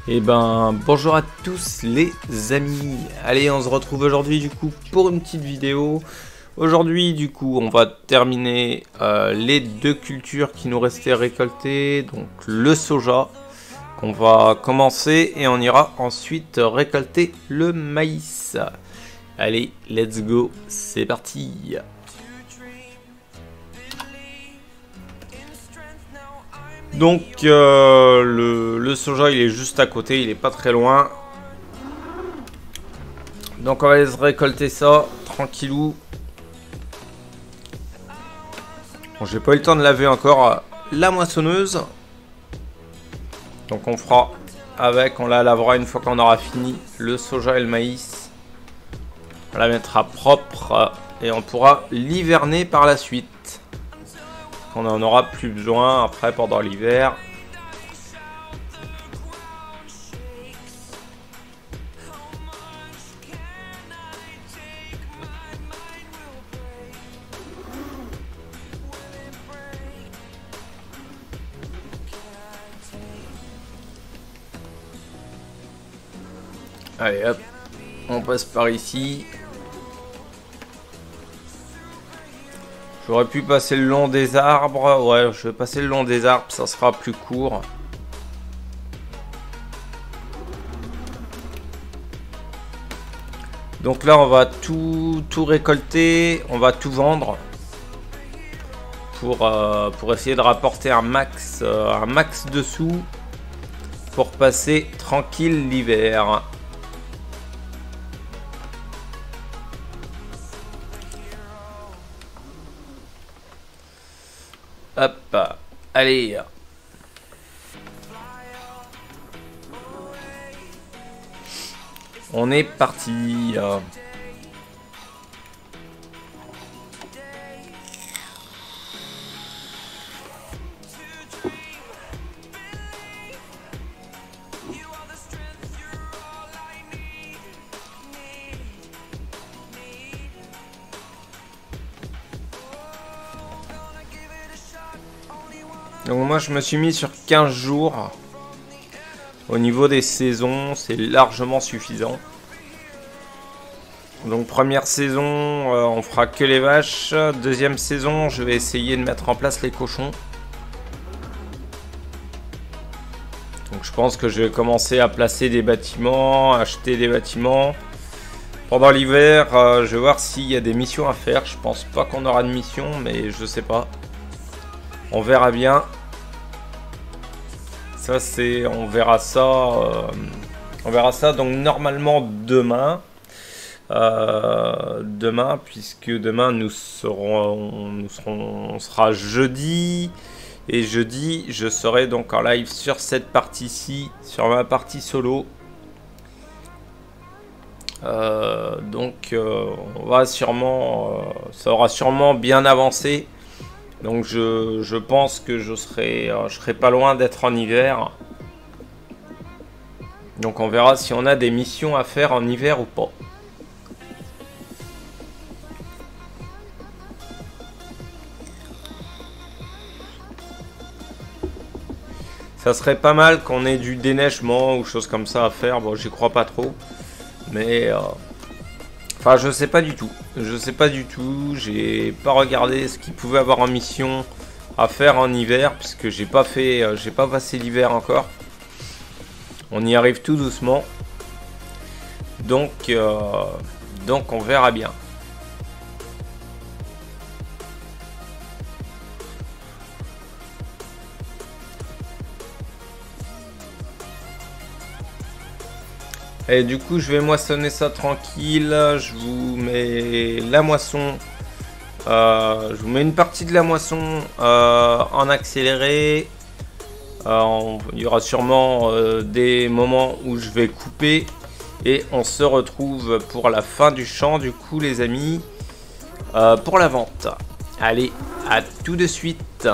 Et ben bonjour à tous les amis. Allez, on se retrouve aujourd'hui du coup pour une petite vidéo. Aujourd'hui du coup on va terminer les deux cultures qui nous restaient récoltées. Donc le soja qu'on va commencer et on ira ensuite récolter le maïs. Allez, let's go, c'est parti. Donc le soja il est juste à côté, il est pas très loin. Donc on va aller récolter ça tranquillou. Bon, j'ai pas eu le temps de laver encore la moissonneuse. Donc on fera avec, on la lavera une fois qu'on aura fini le soja et le maïs. On la mettra propre et on pourra l'hiverner par la suite. On en aura plus besoin après pendant l'hiver. Allez hop, on passe par ici. J'aurais pu passer le long des arbres. Ouais, je vais passer le long des arbres, ça sera plus court. Donc là, on va tout récolter, on va tout vendre pour essayer de rapporter un max de sous pour passer tranquille l'hiver. Hop, allez. On est parti. Donc moi je me suis mis sur 15 jours. Au niveau des saisons, c'est largement suffisant. Donc première saison, on fera que les vaches. Deuxième saison, je vais essayer de mettre en place les cochons. Donc je pense que je vais commencer à placer des bâtiments, acheter des bâtiments. Pendant l'hiver, je vais voir s'il y a des missions à faire. Je pense pas qu'on aura de mission, mais je sais pas. On verra bien. Ça c'est, on verra ça donc normalement demain. Puisque demain on sera jeudi. Et jeudi, je serai donc en live sur cette partie-ci, sur ma partie solo. On va sûrement, ça aura sûrement bien avancé. Donc je pense que je serai pas loin d'être en hiver. Donc on verra si on a des missions à faire en hiver ou pas. Ça serait pas mal qu'on ait du déneigement ou choses comme ça à faire. Bon, j'y crois pas trop. Mais enfin, je sais pas du tout. Je sais pas du tout. J'ai pas regardé ce qu'il pouvait avoir en mission à faire en hiver, puisque j'ai pas passé l'hiver encore. On y arrive tout doucement. Donc on verra bien. Et du coup, je vais moissonner ça tranquille. Je vous mets la moisson. Je vous mets une partie de la moisson en accéléré. Il y aura sûrement des moments où je vais couper. Et on se retrouve pour la fin du champ, du coup, les amis, pour la vente. Allez, à tout de suite.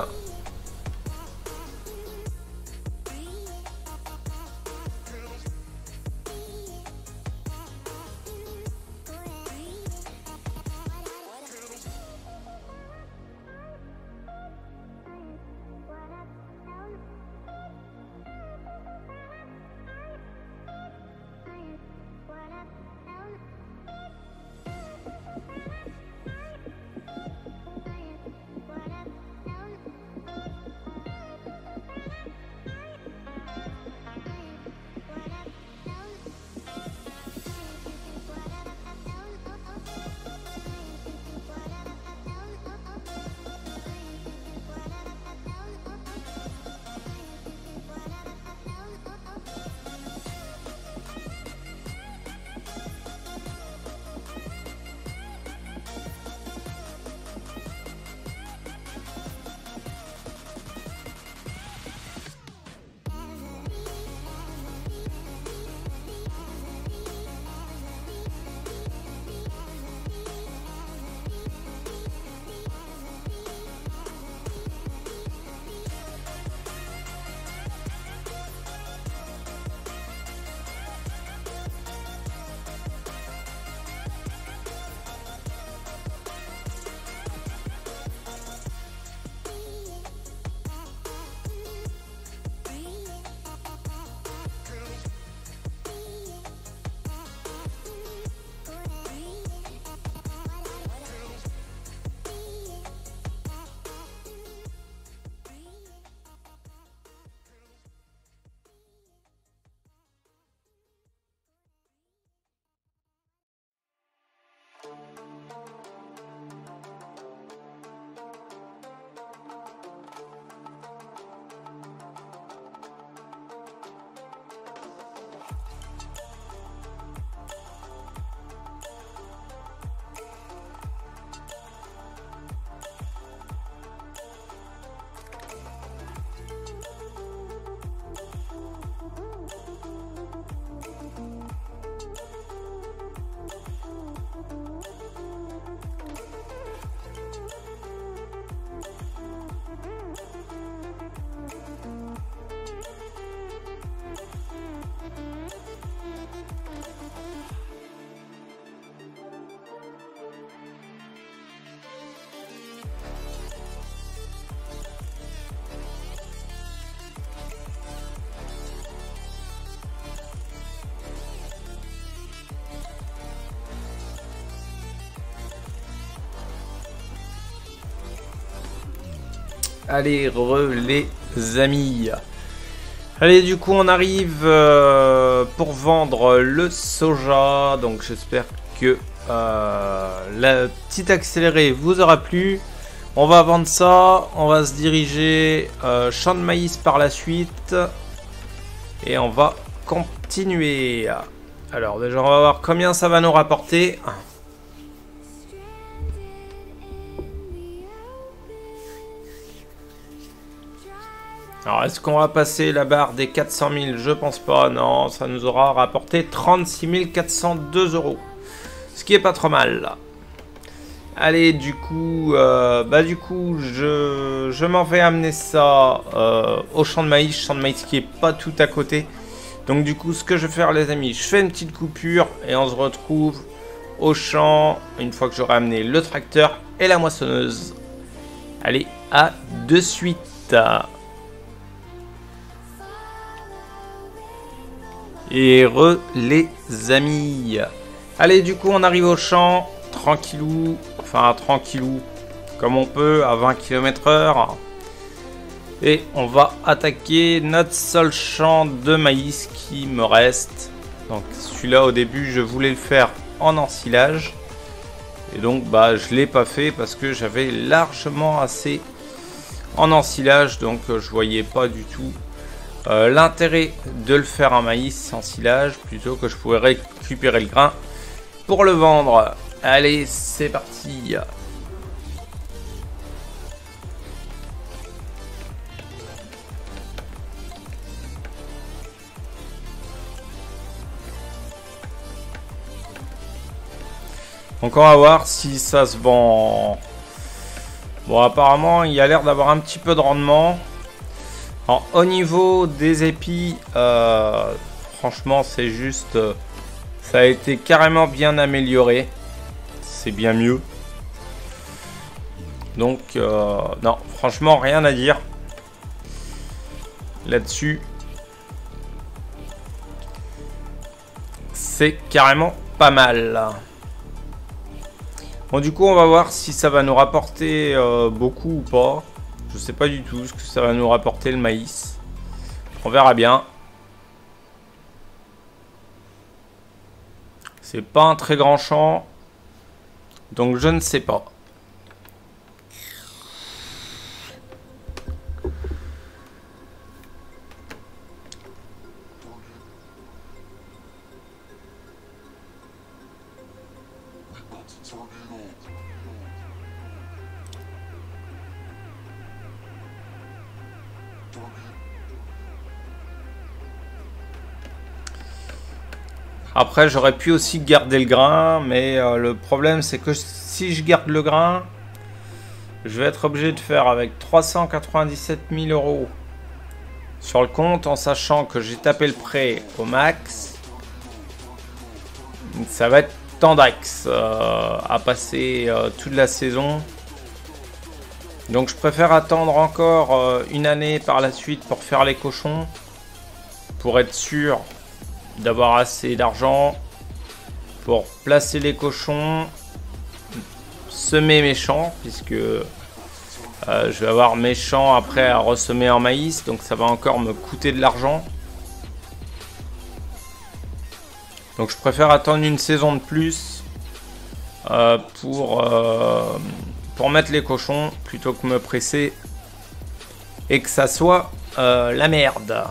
Allez, les amis. Allez, du coup, on arrive pour vendre le soja. Donc, j'espère que la petite accélérée vous aura plu. On va vendre ça. On va se diriger champ de maïs par la suite. Et on va continuer. Alors, déjà, on va voir combien ça va nous rapporter. Alors, est-ce qu'on va passer la barre des 400 000? Je pense pas, non. Ça nous aura rapporté 36 402 €. Ce qui est pas trop mal. Allez, du coup, je m'en vais amener ça au champ de maïs qui est pas tout à côté. Donc, du coup, ce que je vais faire, les amis, je fais une petite coupure et on se retrouve au champ une fois que j'aurai amené le tracteur et la moissonneuse. Allez, à de suite. Et les amis. Allez, du coup, on arrive au champ, tranquillou, enfin tranquillou, comme on peut, à 20 km/h. Et on va attaquer notre seul champ de maïs qui me reste. Donc celui-là, au début, je voulais le faire en ensilage. Et donc, bah, je ne l'ai pas fait parce que j'avais largement assez en ensilage. Donc, je voyais pas du tout l'intérêt de le faire en maïs en silage plutôt que je pourrais récupérer le grain pour le vendre. Allez, c'est parti. Donc on va voir si ça se vend. Bon, apparemment il y a l'air d'avoir un petit peu de rendement. Alors, au niveau des épis, franchement, c'est juste... ça a été carrément bien amélioré. C'est bien mieux. Donc, non, franchement, rien à dire là-dessus. C'est carrément pas mal. Bon, du coup, on va voir si ça va nous rapporter beaucoup ou pas. Je sais pas du tout ce que ça va nous rapporter le maïs. On verra bien. C'est pas un très grand champ. Donc je ne sais pas. Après, j'aurais pu aussi garder le grain, mais le problème, c'est que si je garde le grain, je vais être obligé de faire avec 397 000 € sur le compte, en sachant que j'ai tapé le prêt au max. Ça va être tendax à passer toute la saison. Donc, je préfère attendre encore une année par la suite pour faire les cochons, pour être sûr d'avoir assez d'argent pour placer les cochons, semer mes champs, puisque je vais avoir mes champs après à ressemer en maïs, donc ça va encore me coûter de l'argent. Donc je préfère attendre une saison de plus pour mettre les cochons plutôt que me presser et que ça soit la merde.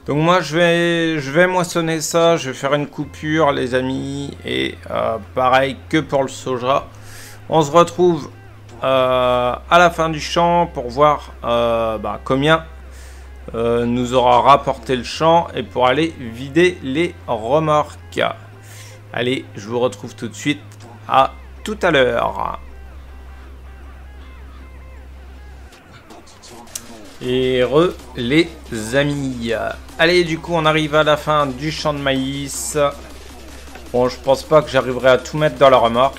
Donc moi je vais moissonner ça, je vais faire une coupure les amis, et pareil que pour le soja. On se retrouve à la fin du champ pour voir combien nous aura rapporté le champ et pour aller vider les remorques. Allez, je vous retrouve tout de suite, à tout à l'heure. Et les amis. Allez, du coup, on arrive à la fin du champ de maïs. Bon, je pense pas que j'arriverai à tout mettre dans la remorque.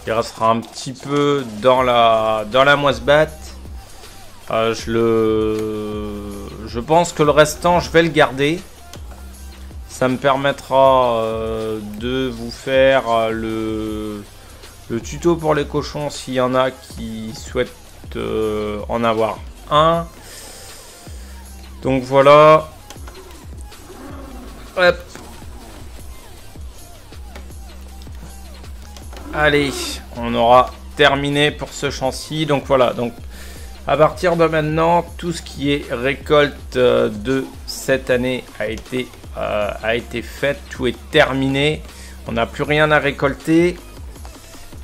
Il restera un petit peu dans la moisse-batte. Je pense que le restant, je vais le garder. Ça me permettra de vous faire le tuto pour les cochons s'il y en a qui souhaitent en avoir un. Donc voilà. Hop. Allez, on aura terminé pour ce champ-ci. Donc voilà, donc à partir de maintenant, tout ce qui est récolte de cette année a été fait, tout est terminé. On n'a plus rien à récolter.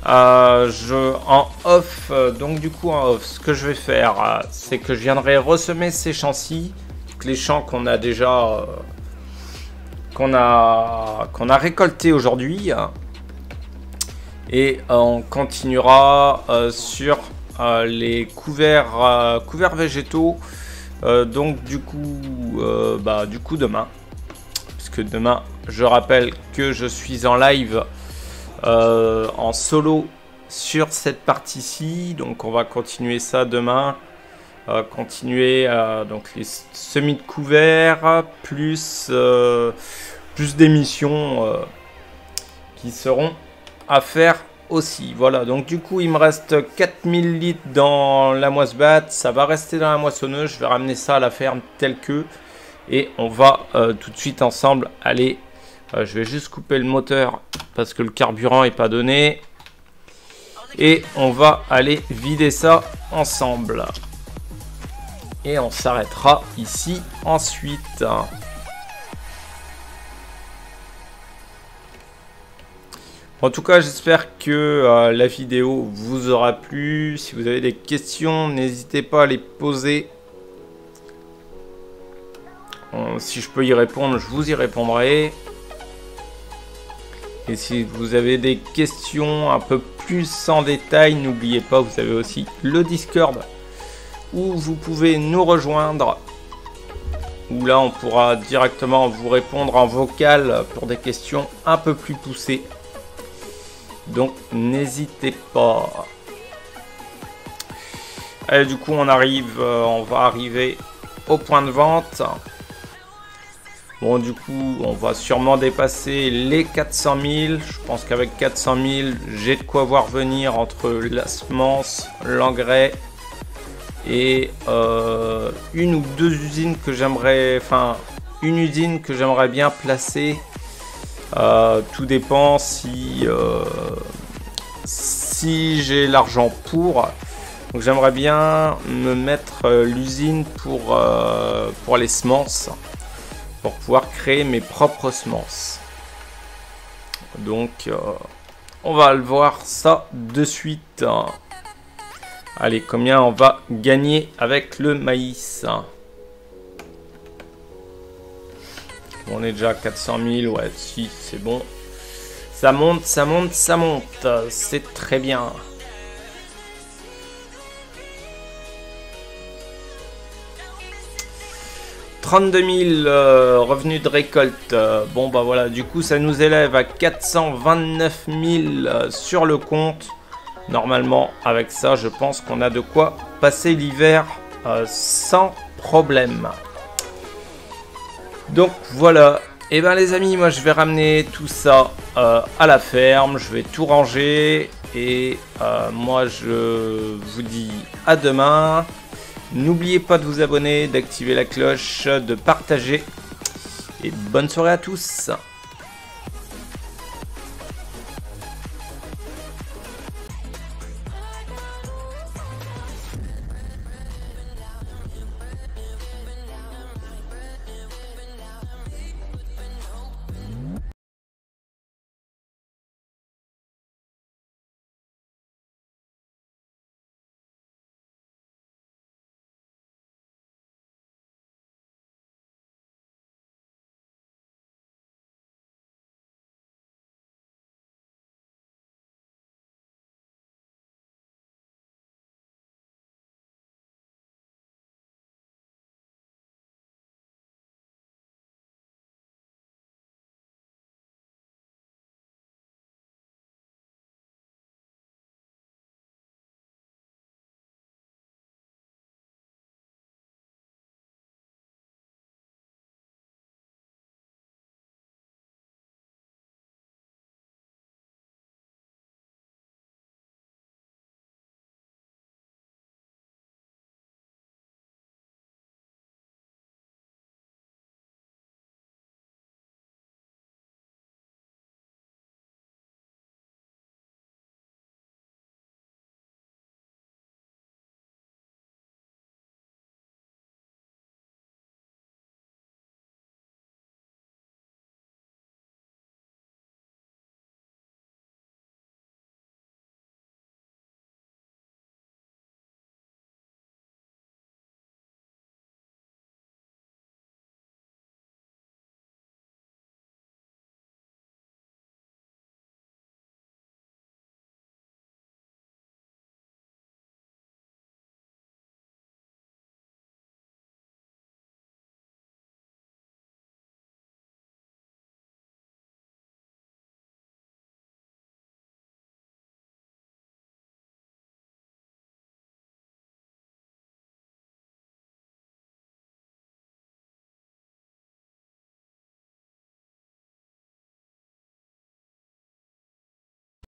En off, donc du coup en off, ce que je vais faire, c'est que je viendrai ressemer ces champs-ci, les champs qu'on a déjà qu'on a récoltés aujourd'hui, et on continuera sur les couverts végétaux. Donc du coup demain, puisque demain, je rappelle que je suis en live. En solo sur cette partie-ci, donc on va continuer ça demain, continuer donc les semis de couverts plus des missions qui seront à faire aussi. Voilà, donc du coup il me reste 4000 litres dans la moisse-batte, ça va rester dans la moissonneuse, je vais ramener ça à la ferme tel que, et on va tout de suite ensemble aller. Je vais juste couper le moteur parce que le carburant n'est pas donné. Et on va aller vider ça ensemble. Et on s'arrêtera ici ensuite. En tout cas, j'espère que la vidéo vous aura plu. Si vous avez des questions, n'hésitez pas à les poser. Si je peux y répondre, je vous y répondrai. Et si vous avez des questions un peu plus en détail, n'oubliez pas, vous avez aussi le Discord où vous pouvez nous rejoindre. Où là, on pourra directement vous répondre en vocal pour des questions un peu plus poussées. Donc, n'hésitez pas. Allez, du coup, on va arriver au point de vente. Bon, du coup, on va sûrement dépasser les 400 000. Je pense qu'avec 400 000, j'ai de quoi voir venir entre la semence, l'engrais et une ou deux usines que j'aimerais... Enfin, une usine que j'aimerais bien placer. Tout dépend si j'ai l'argent pour. Donc, j'aimerais bien me mettre l'usine pour les semences. Pour pouvoir créer mes propres semences. Donc, on va le voir ça de suite. Allez, combien on va gagner avec le maïs? On est déjà à 400 000, ouais, si, c'est bon. Ça monte, ça monte, ça monte. C'est très bien. « 32 000 revenus de récolte. Bon, bah voilà, du coup, ça nous élève à 429 000 sur le compte. Normalement, avec ça, je pense qu'on a de quoi passer l'hiver sans problème. Donc, voilà. Et ben les amis, moi, je vais ramener tout ça à la ferme. Je vais tout ranger. Et moi, je vous dis à demain. N'oubliez pas de vous abonner, d'activer la cloche, de partager. Et bonne soirée à tous.